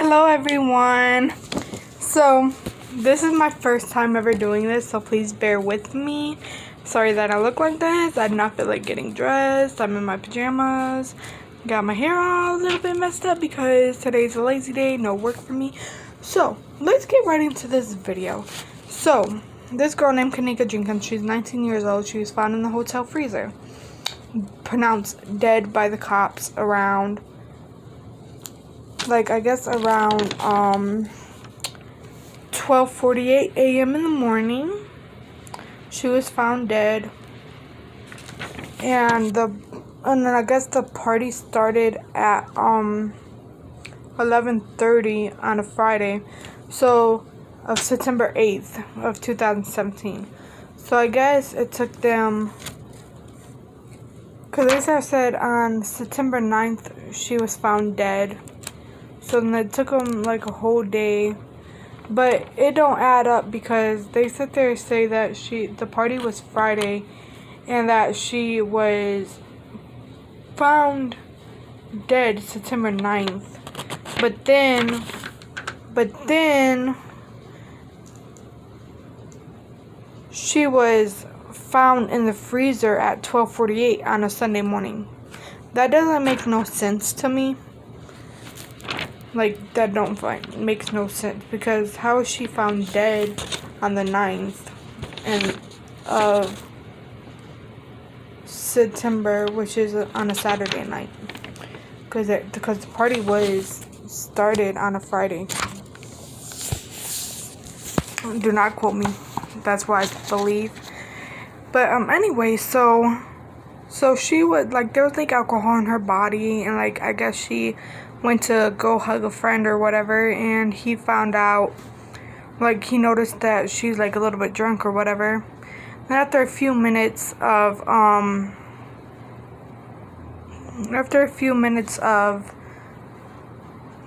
Hello everyone. So this is my first time ever doing this, so please bear with me. Sorry that I look like this. I do not feel like getting dressed. I'm in my pajamas. Got my hair all a little bit messed up because today's a lazy day, no work for me. So let's get right into this video. So this girl named Kenneka Jenkins, she's 19 years old. She was found in the hotel freezer, pronounced dead by the cops around, like, I guess around 12:48 a.m. in the morning. She was found dead, and then I guess the party started at 11:30 on a Friday, so of September 8th of 2017. So I guess it took them, because they said on September 9th she was found dead. So then it took them like a whole day, but it don't add up because they sit there and say that the party was Friday and that she was found dead September 9th. But then she was found in the freezer at 12:48 on a Sunday morning. That doesn't make no sense to me. Like, that makes no sense, because how is she found dead on the 9th of September, which is on a Saturday night? Because the party was started on a Friday. Do not quote me. That's what I believe. But anyway, so she would, like, there was like alcohol in her body, and like I guess she went to go hug a friend or whatever, and he found out, like, he noticed that she's like a little bit drunk or whatever. And after a few minutes of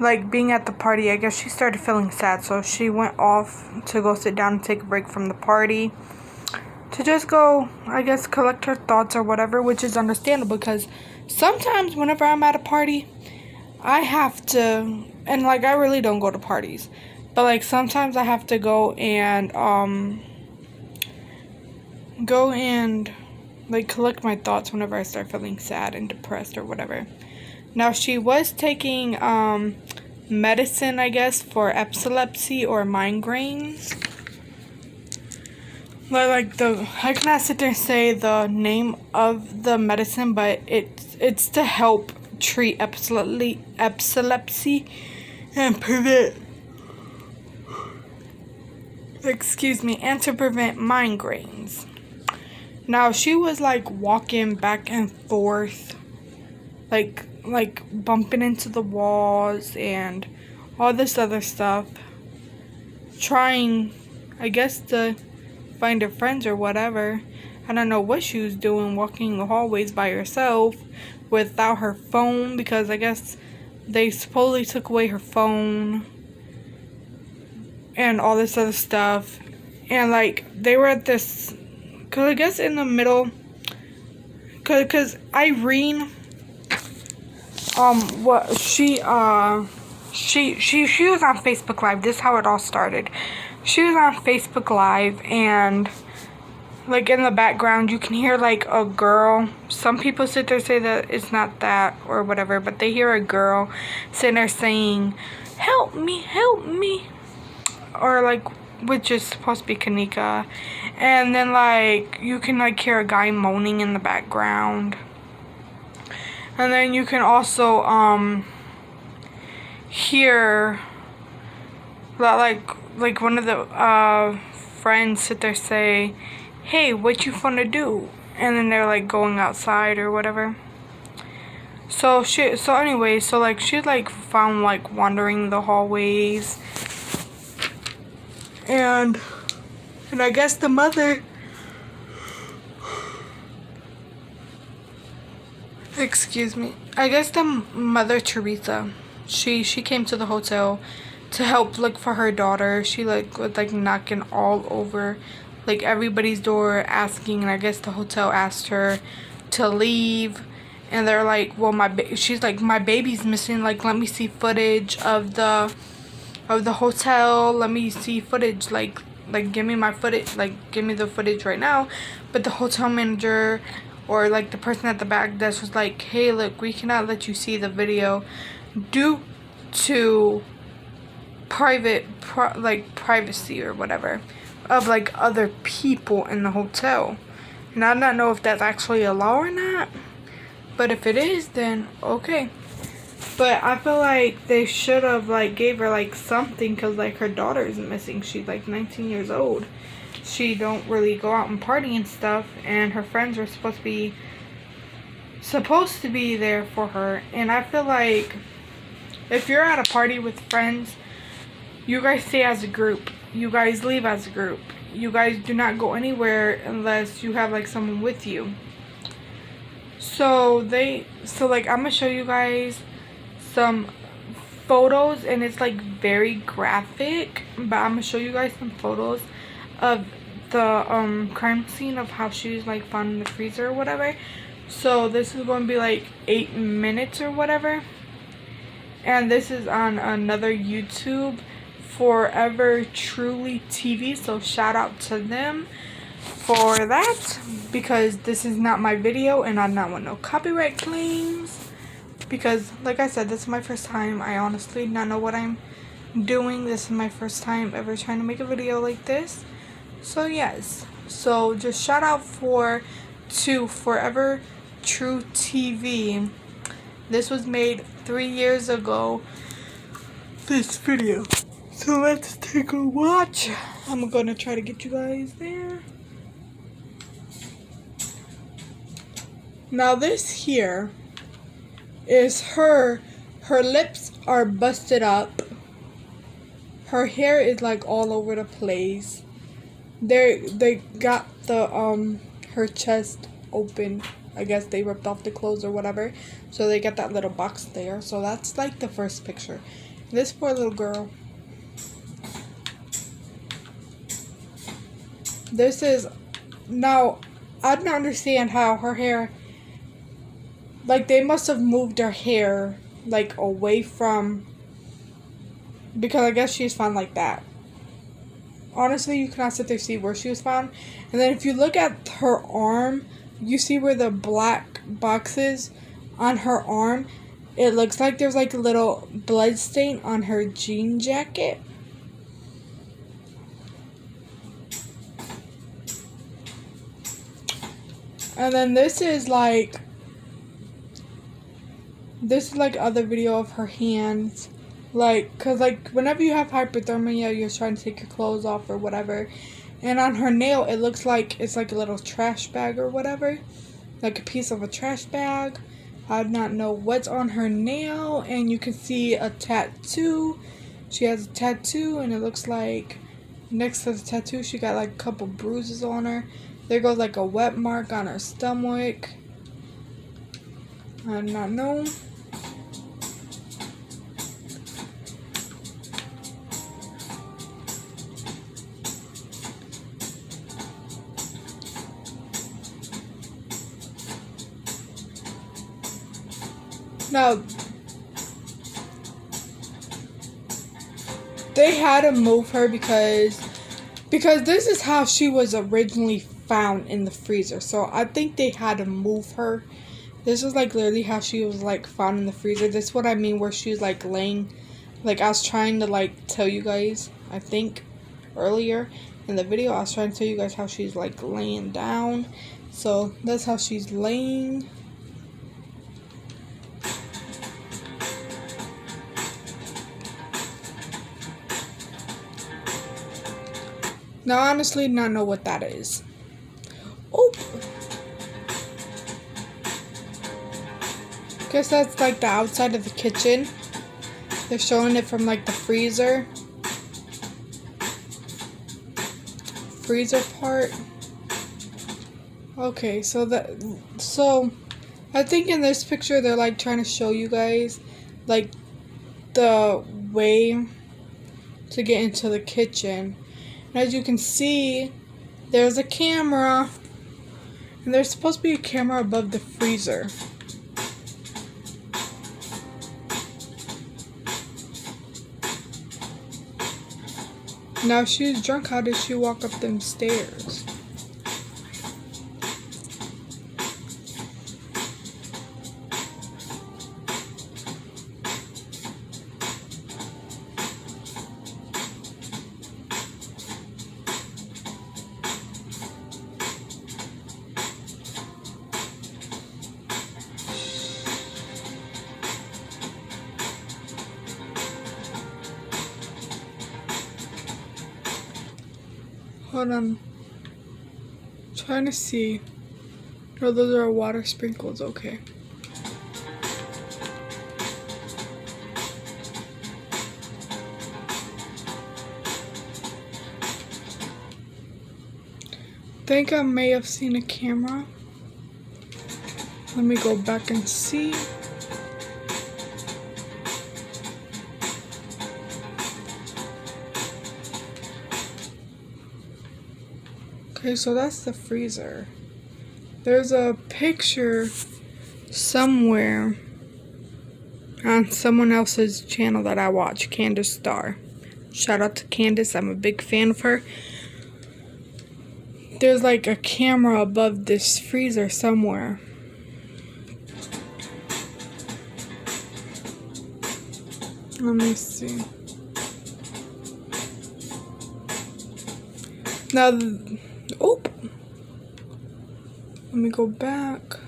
like being at the party, I guess she started feeling sad, so she went off to go sit down and take a break from the party to just go, I guess, collect her thoughts or whatever, which is understandable, because sometimes whenever I'm at a party, I have to, and like, I really don't go to parties, but like sometimes I have to go and like collect my thoughts whenever I start feeling sad and depressed or whatever. Now, she was taking medicine, I guess, for epilepsy or migraines. Like, I cannot sit there and say the name of the medicine, but it's to help treat epilepsy and prevent, and to prevent migraines. Now, she was like walking back and forth, like bumping into the walls and all this other stuff, trying, I guess, to find her friends or whatever. I don't know what she was doing, walking the hallways by herself without her phone, because I guess they supposedly took away her phone and all this other stuff. And like, they were at this, because I guess in the middle, because Irene, she was on Facebook Live. This is how it all started. She was on Facebook Live, and like in the background you can hear like a girl. Some people sit there and say that it's not that or whatever, but they hear a girl sitting there saying, help me, or like, which is supposed to be Kenneka. And then like you can like hear a guy moaning in the background. And then you can also hear that like one of the friends sit there say, hey, what you finna do? And then they're like going outside or whatever. So anyway, like she like found like wandering the hallways, and I guess the mother, I guess the mother Teresa, she came to the hotel to help look for her daughter. She like was like knocking all over like everybody's door asking, and I guess the hotel asked her to leave, and they're like, well, she's like, my baby's missing, like, let me see footage of the hotel, let me see footage, like give me my footage, like give me the footage right now. But the hotel manager, or like the person at the back desk, was like, hey, look, we cannot let you see the video due to privacy or whatever of like other people in the hotel. And I don't know if that's actually a law or not, but if it is, then okay. But I feel like they should have like gave her like something, because like her daughter is missing. She's like 19 years old. She don't really go out and party and stuff, and her friends were supposed to be there for her. And I feel like if you're at a party with friends, you guys stay as a group. You guys leave as a group. You guys do not go anywhere unless you have like someone with you. So like I'm gonna show you guys some photos, and it's like very graphic, but I'm gonna show you guys some photos of the crime scene of how she was like found in the freezer or whatever. So this is going to be like 8 minutes or whatever, and this is on another YouTube, Forever Truly TV, so shout out to them for that, because this is not my video and I do not want no copyright claims. Because, like I said, this is my first time. I honestly do not know what I'm doing. This is my first time ever trying to make a video like this. So, yes. So, just shout out to Forever True TV. This was made 3 years ago, this video. So, let's take a watch. I'm going to try to get you guys there. Now, this here is her lips are busted up, her hair is like all over the place, they got the her chest open. I guess they ripped off the clothes or whatever, so they got that little box there. So that's like the first picture. This poor little girl, this is, now I don't understand how her hair, like, they must have moved her hair, like, away from, because I guess she's found like that. Honestly, you cannot sit there and see where she was found. And then if you look at her arm, you see where the black box is on her arm. It looks like there's, like, a little blood stain on her jean jacket. And then this is like other video of her hands, like, cause like whenever you have hypothermia, you're trying to take your clothes off or whatever, and on her nail it looks like it's like a little trash bag or whatever, like a piece of a trash bag. I do not know what's on her nail. And you can see a tattoo. She has a tattoo, and it looks like next to the tattoo she got like a couple bruises on her. There goes like a wet mark on her stomach. I do not know. Now, they had to move her because this is how she was originally found in the freezer. So I think they had to move her. This is like literally how she was like found in the freezer. This is what I mean, where she was like laying, like I was trying to like tell you guys, I think earlier in the video, I was trying to tell you guys how she's like laying down. So that's how she's laying. Now, I honestly do not know what that is. Oh! Guess that's like the outside of the kitchen. They're showing it from like the freezer part. Okay, so I think in this picture they're like trying to show you guys like the way to get into the kitchen. And as you can see, there's a camera, and there's supposed to be a camera above the freezer. Now, if she's drunk, how did she walk up them stairs? Hold on. Trying to see. No, those are water sprinkles. Okay. Think I may have seen a camera. Let me go back and see. Okay, so that's the freezer. There's a picture somewhere on someone else's channel that I watch, Candace Star. Shout out to Candace, I'm a big fan of her. There's like a camera above this freezer somewhere. Let me see. Now, let me go back.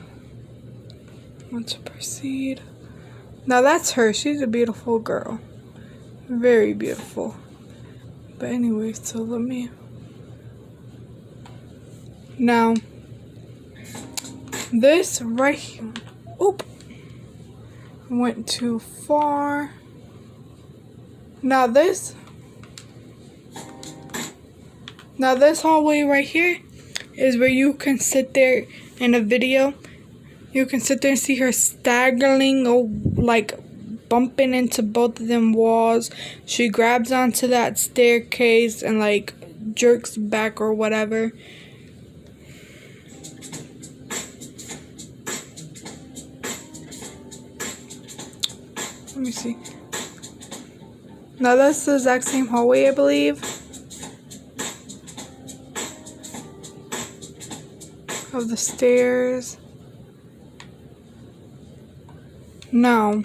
Want to proceed. Now that's her. She's a beautiful girl. Very beautiful. But anyway, so let me. Now, this right here. Went too far. Now this hallway right here is where you can sit there in a video. You can sit there and see her staggering, like bumping into both of them walls. She grabs onto that staircase and like jerks back or whatever. Let me see. Now that's the exact same hallway, I believe. Of the stairs. Now,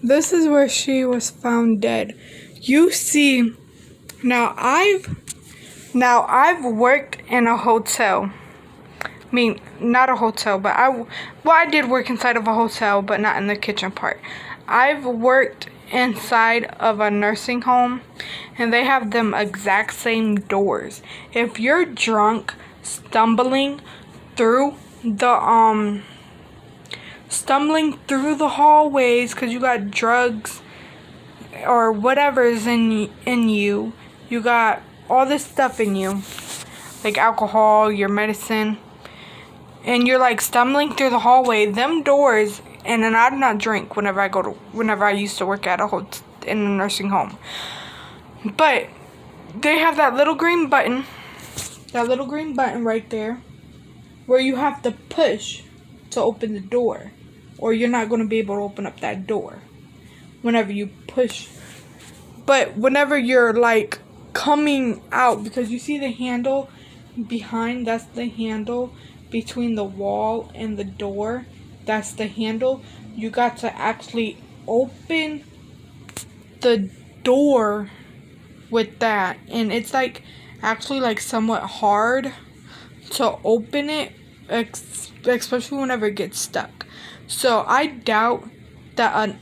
this is where she was found dead. You see, now I've worked in a hotel. I mean, not a hotel, but I did work inside of a hotel, but not in the kitchen part. I've worked inside of a nursing home, and they have them exact same doors. If you're drunk, stumbling through the hallways because you got drugs or whatever's in you, you got all this stuff in you, like alcohol, your medicine, and you're like stumbling through the hallway, them doors. And then I did not drink whenever I used to work at in a nursing home. But they have that little green button right there where you have to push to open the door, or you're not going to be able to open up that door whenever you push. But whenever you're like coming out, because you see the handle behind, that's the handle between the wall and the door. That's the handle. You got to actually open the door with that. And it's like actually like somewhat hard to open it, especially whenever it gets stuck. So I doubt that I'm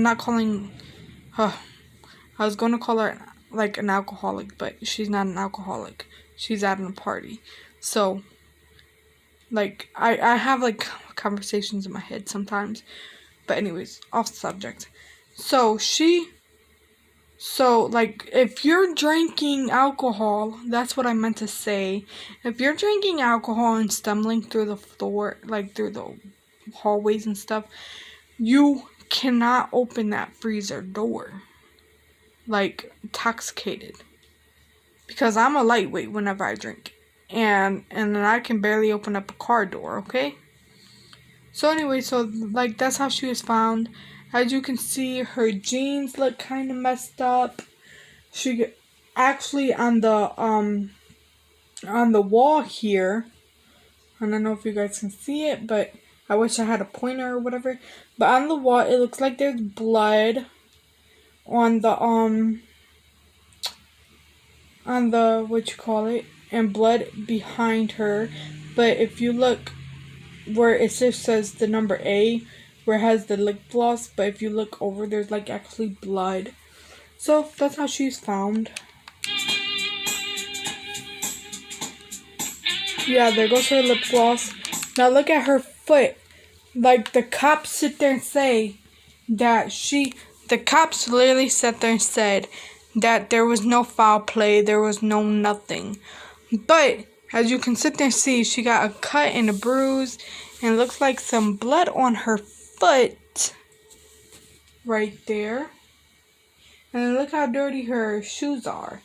not calling her. I was going to call her like an alcoholic, but she's not an alcoholic. She's at a party. So like, I have, like, conversations in my head sometimes. But anyways, off the subject. So, like, if you're drinking alcohol, that's what I meant to say. If you're drinking alcohol and stumbling through the floor, like, through the hallways and stuff, you cannot open that freezer door. Like, intoxicated. Because I'm a lightweight whenever I drink. And then I can barely open up a car door, okay? So anyway, so like that's how she was found As you can see, her jeans look kind of messed up. She actually on the wall here. I don't know if you guys can see it, but I wish I had a pointer or whatever. But on the wall, it looks like there's blood on the what you call it, and blood behind her. But if you look where it just says the number A, where it has the lip gloss, but if you look over, there's like actually blood. So that's how she's found. Yeah, there goes her lip gloss. Now look at her foot. Like, the cops sit there and say that the cops literally sat there and said that there was no foul play, there was no nothing. But, as you can sit there and see, she got a cut and a bruise, and it looks like some blood on her foot. Right there. And look how dirty her shoes are.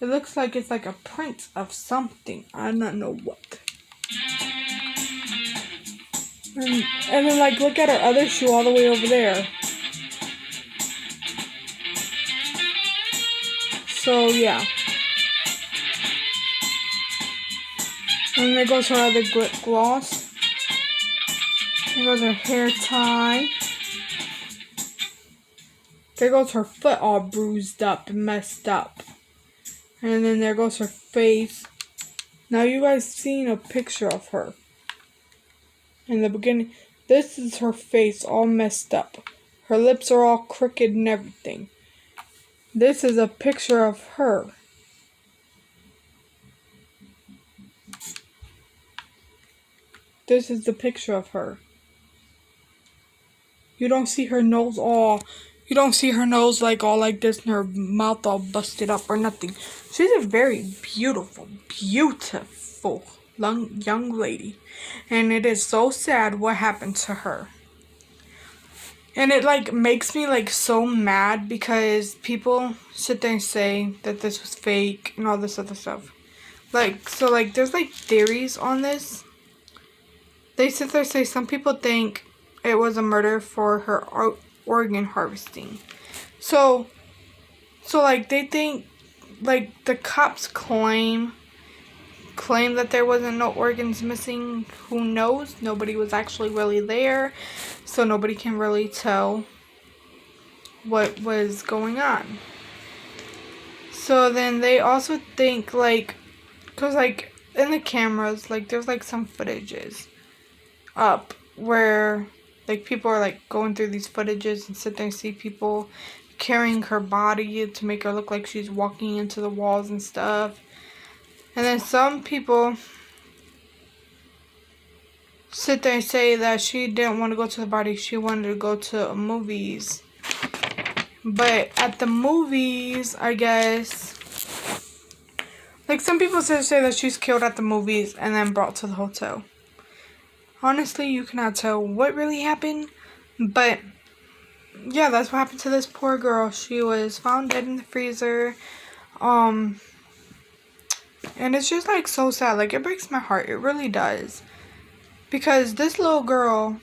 It looks like it's like a print of something. I don't know what. And then, like, look at her other shoe all the way over there. So, yeah. And there goes her other lip gloss. There goes her hair tie. There goes her foot all bruised up and messed up. And then there goes her face. Now you guys seen a picture of her. In the beginning, this is her face all messed up. Her lips are all crooked and everything. This is a picture of her. This is the picture of her. You don't see her nose like all like this and her mouth all busted up or nothing. She's a very beautiful young lady. And it is so sad what happened to her. And it like makes me like so mad because people sit there and say that this was fake and all this other stuff. Like, so like there's like theories on this. They sit there and say some people think it was a murder for her organ harvesting. So like they think, like the cops claim that there wasn't no organs missing. Who knows? Nobody was actually really there, so nobody can really tell what was going on. So then they also think, like, because like in the cameras, like there's like some footages up where like people are like going through these footages and sit there and see people carrying her body to make her look like she's walking into the walls and stuff. And then some people sit there and say that she didn't want to go to the party. She wanted to go to movies. But at the movies, I guess, like some people say that she's killed at the movies and then brought to the hotel. Honestly, you cannot tell what really happened. But yeah, that's what happened to this poor girl. She was found dead in the freezer. And it's just like so sad. Like, it breaks my heart. It really does. Because this little girl,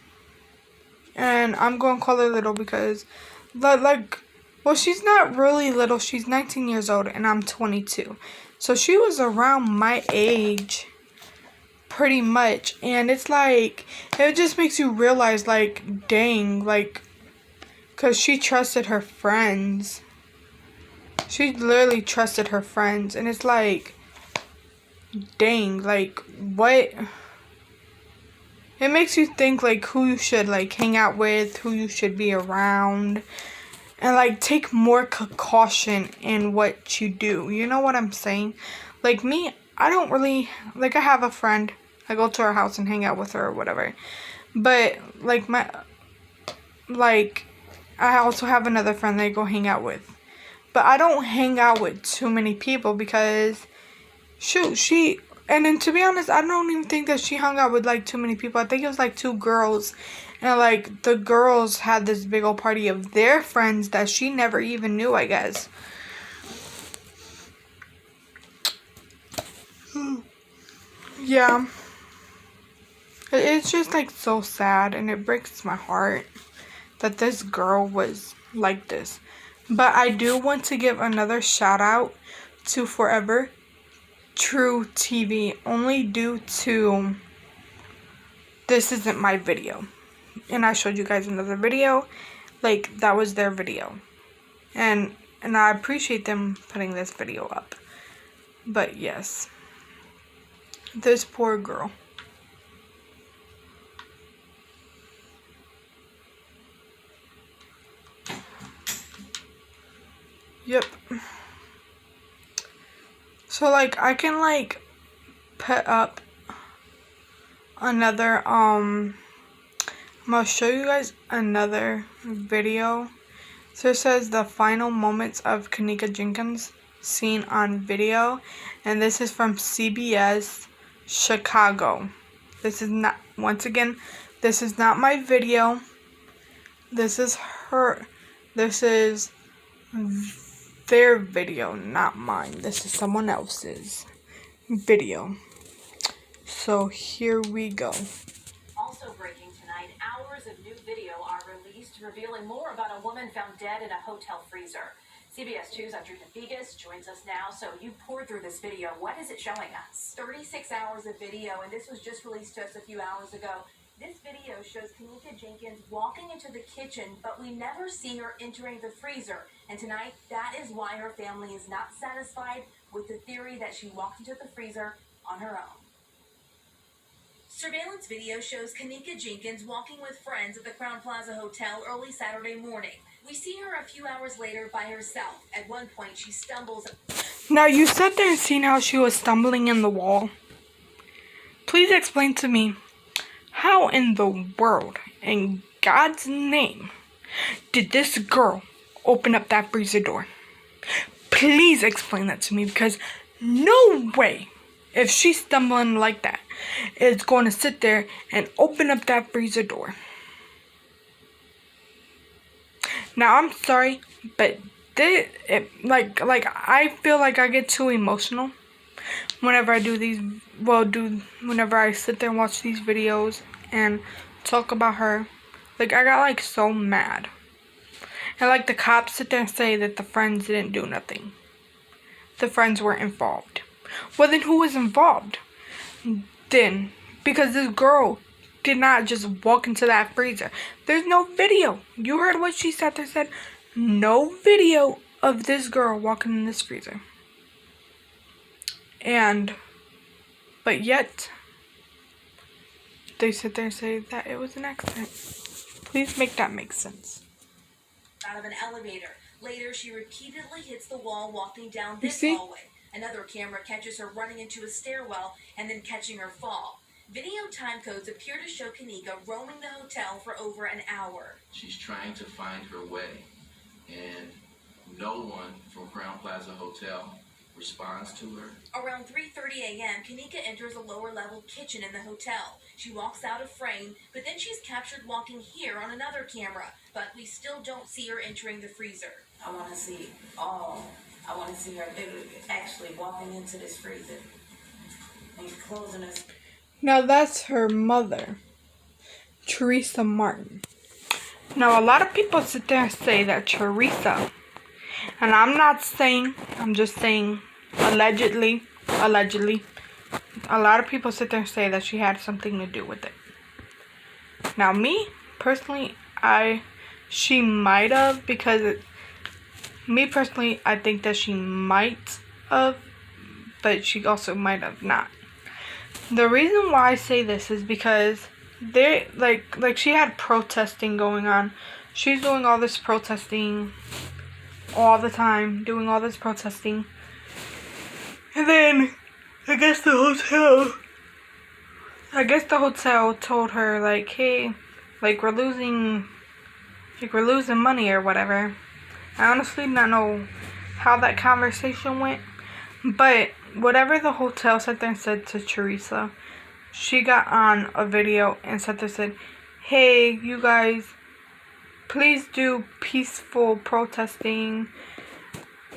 and I'm going to call her little because, like, well, she's not really little. She's 19 years old and I'm 22. So she was around my age pretty much. And it's like, it just makes you realize, like, dang, like, because she trusted her friends. She literally trusted her friends. And it's like, dang, like, what? It makes you think, like, who you should, like, hang out with, who you should be around, and, like, take more caution in what you do. You know what I'm saying? Like, me, I don't really, like, I have a friend. I go to her house and hang out with her or whatever. But, like, I also have another friend that I go hang out with. But I don't hang out with too many people because, shoot, and then to be honest, I don't even think that she hung out with, like, too many people. I think it was, like, 2 girls. And, like, the girls had this big old party of their friends that she never even knew, I guess. Yeah. It's just, like, so sad. And it breaks my heart. that this girl was like this. But I do want to give another shout out to Forever True TV, only due to this isn't my video. And I showed you guys another video. Like, that was their video. And I appreciate them putting this video up. But yes. This poor girl. Yep. So, like, I can, like, put up another, I'm gonna show you guys another video. So it says the final moments of Kenneka Jenkins seen on video. And this is from CBS Chicago. This is not, once again, this is not my video. This is their video, not mine. This is someone else's video. So here we go. Also breaking tonight, hours of new video are released revealing more about a woman found dead in a hotel freezer. CBS 2's Andrea Vegas joins us now. So you poured through this video. What is it showing us? 36 hours of video, and this was just released to us a few hours ago. This video shows Kenneka Jenkins walking into the kitchen, but we never see her entering the freezer. And tonight, that is why her family is not satisfied with the theory that she walked into the freezer on her own. Surveillance video shows Kenneka Jenkins walking with friends at the Crown Plaza Hotel early Saturday morning. We see her a few hours later by herself. At one point, she stumbles. Now, you sat there and seen how she was stumbling in the wall. Please explain to me, how in the world, in God's name, did this girl open up that freezer door? Please explain that to me, because no way, if she's stumbling like that, is going to sit there and open up that freezer door. Now, I'm sorry, but I feel like I get too emotional whenever I do these, whenever I sit there and watch these videos and talk about her. Like, I got, like, so mad. And, like, the cops sit there and say that the friends didn't do nothing. The friends weren't involved. Well, then who was involved? Then, because this girl did not just walk into that freezer. There's no video. You heard what she sat there and said. No video of this girl walking in this freezer. But yet, they sit there and say that it was an accident. Please make that make sense. Out of an elevator. Later, she repeatedly hits the wall walking down this hallway. Another camera catches her running into a stairwell and then catching her fall. Video time codes appear to show Kenneka roaming the hotel for over an hour. She's trying to find her way, and no one from Crown Plaza Hotel responds to her. Around 3:30 a.m., Kenneka enters a lower-level kitchen in the hotel. She walks out of frame, but then she's captured walking here on another camera. But we still don't see her entering the freezer. I want to see her actually walking into this freezer and closing it. Now, that's her mother, Teresa Martin. Now, a lot of people sit there and say that Teresa, and I'm just saying, allegedly, a lot of people sit there and say that she had something to do with it. Now, me, personally, she might have, because I think that she might have, but she also might have not. The reason why I say this is because they like she had protesting going on. She's doing all this protesting all the time, doing all this protesting. And then I guess the hotel told her, like, hey, like, we're losing money or whatever. I honestly don't know how that conversation went, but whatever the hotel sat there and said to Teresa, she got on a video and sat there and said, hey, you guys, please do peaceful protesting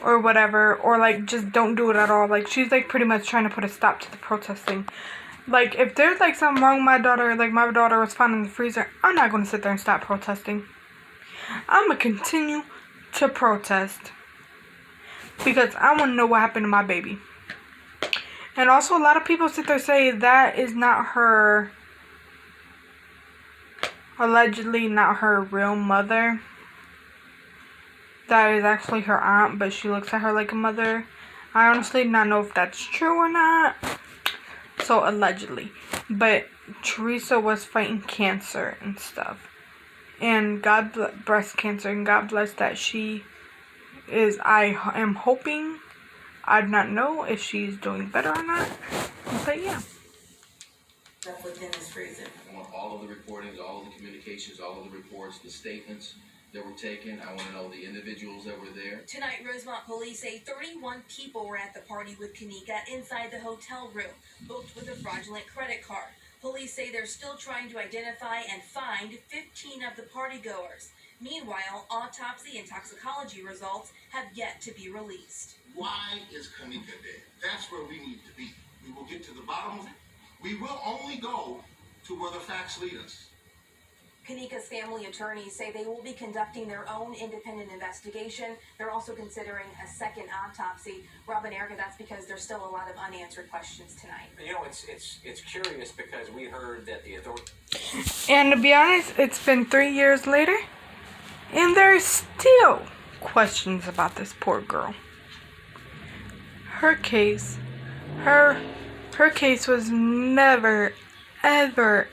or whatever, or like just don't do it at all. Like, she's like pretty much trying to put a stop to the protesting. Like, if there's like something wrong with my daughter, like my daughter was found in the freezer, I'm not going to sit there and stop protesting. I'm going to continue to protest. Because I want to know what happened to my baby. And also, a lot of people sit there say that is not her, allegedly not her real mother. That is actually her aunt, but she looks at her like a mother. I honestly do not know if that's true or not. So, allegedly. But Teresa was fighting cancer and stuff. And breast cancer. And God bless that she is, I am hoping, I do not know if she's doing better or not. But yeah. Stuff within this freezer. I want all of the recordings, all of the communications, all of the reports, the statements that were taken. I want to know the individuals that were there. Tonight, Rosemont police say 31 people were at the party with Kenneka inside the hotel room, booked with a fraudulent credit card. Police say they're still trying to identify and find 15 of the partygoers. Meanwhile, autopsy and toxicology results have yet to be released. Why is Kenneka dead? That's where we need to be. We will get to the bottom of it. We will only go to where the facts lead us. Kenneka's family attorneys say they will be conducting their own independent investigation. They're also considering a second autopsy. Rob and Erica, that's because there's still a lot of unanswered questions tonight. You know, it's curious because we heard that the authorities. And to be honest, it's been 3 years later, and there's still questions about this poor girl. Her case was never, ever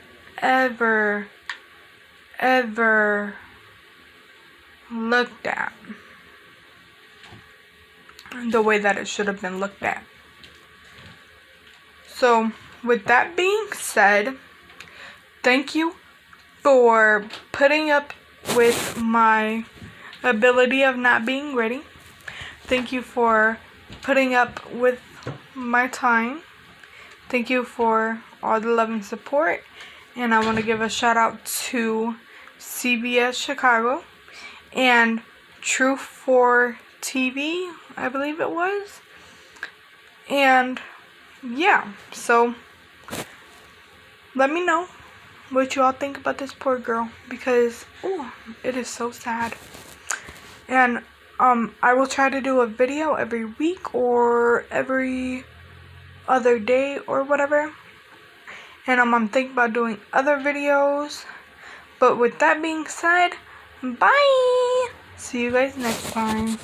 looked at the way that it should have been looked at. So, with that being said, thank you for putting up with my ability of not being ready. Thank you for putting up with my time. Thank you for all the love and support. And I want to give a shout out to CBS Chicago and True 4 TV, I believe it was. And yeah, so let me know what you all think about this poor girl, because it is so sad. And I will try to do a video every week or every other day or whatever. And I'm thinking about doing other videos. But with that being said, bye! See you guys next time.